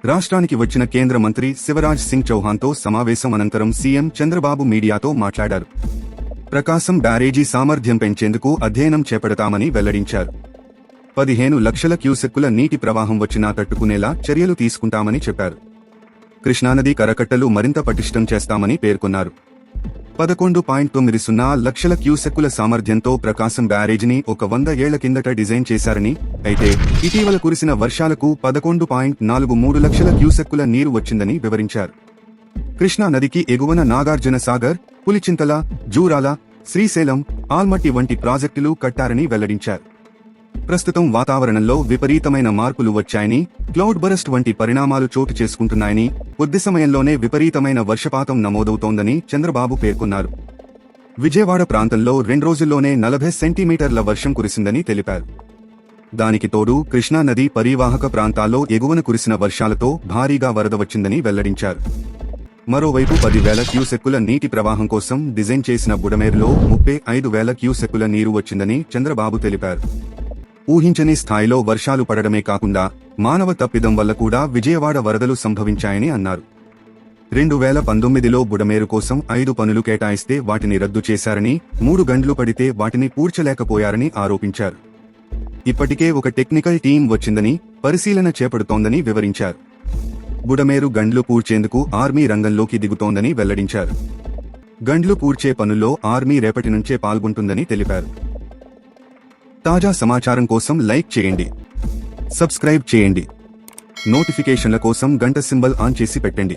రాష్ట్రానికి వచ్చిన కేంద్ర మంత్రి శివరాజ్ సింగ్ చౌహాన్తో సమావేశం అనంతరం సీఎం చంద్రబాబు మీడియాతో మాట్లాడారు. ప్రకాశం బ్యారేజీ సామర్థ్యం పెంచేందుకు అధ్యయనం చేపడతామని వెల్లడించారు. 15 లక్షల క్యూసెక్కుల నీటి ప్రవాహం వచ్చినా తట్టుకునేలా చర్యలు తీసుకుంటామని చెప్పారు. కృష్ణానది కరకట్టలు మరింత పటిష్టం చేస్తామని పేర్కొన్నారు. 11.90 లక్షల క్యూసెక్కుల సామర్థ్యంతో ప్రకాశం బ్యారేజీని ఒక 100 ఏళ్ల కిందట డిజైన్ చేశారని, అయితే ఇటీవల కురిసిన వర్షాలకు 11.43 లక్షల క్యూసెక్కుల నీరు వచ్చిందని వివరించారు. కృష్ణా నదికి ఎగువన నాగార్జున సాగర్, పులిచింతల, జూరాల, శ్రీశైలం, ఆల్మట్టి వంటి ప్రాజెక్టులు కట్టారని వెల్లడించారు. ప్రస్తుతం వాతావరణంలో విపరీతమైన మార్పులు వచ్చాయని, క్లౌడ్ బరస్ట్ వంటి పరిణామాలు చోటు చేసుకుంటున్నాయని, కొద్ది సమయంలోనే విపరీతమైన వర్షపాతం నమోదవుతోందని చంద్రబాబు పేర్కొన్నారు. విజయవాడ ప్రాంతంలో 2 రోజుల్లోనే 40 సెంటీమీటర్ల వర్షం కురిసిందని తెలిపారు. దానికి తోడు కృష్ణా నది పరీవాహక ప్రాంతాల్లో ఎగువన కురిసిన వర్షాలతో భారీగా వరద వచ్చిందని వెల్లడించారు. మరోవైపు 10,000 క్యూసెక్కుల నీటి ప్రవాహం కోసం డిజైన్ చేసిన బుడమేరులో 35,000 క్యూసెక్కుల నీరు వచ్చిందని చంద్రబాబు తెలిపారు. ఊహించని స్థాయిలో వర్షాలు పడడమే కాకుండా మానవ తప్పిదం వల్ల కూడా విజయవాడ వరదలు సంభవించాయని అన్నారు. 2019లో బుడమేరు కోసం 5 పనులు కేటాయిస్తే వాటిని రద్దు చేశారని, 3 గంటలు పడితే వాటిని పూడ్చలేకపోయారని ఆరోపించారు. ఇప్పటికే ఒక టెక్నికల్ టీం వచ్చిందని, పరిశీలన చేపడుతోందని వివరించారు. బుడమేరు గండ్లు పూడ్చేందుకు ఆర్మీ రంగంలోకి దిగుతోందని వెల్లడించారు. గండ్లు పూడ్చే పనుల్లో ఆర్మీ రేపటి నుంచే పాల్గొంటుందని తెలిపారు. తాజా సమాచారం కోసం లైక్ చేయండి, సబ్స్క్రైబ్ చేయండి, నోటిఫికేషన్ల కోసం గంట సింబల్ ఆన్ చేసి పెట్టండి.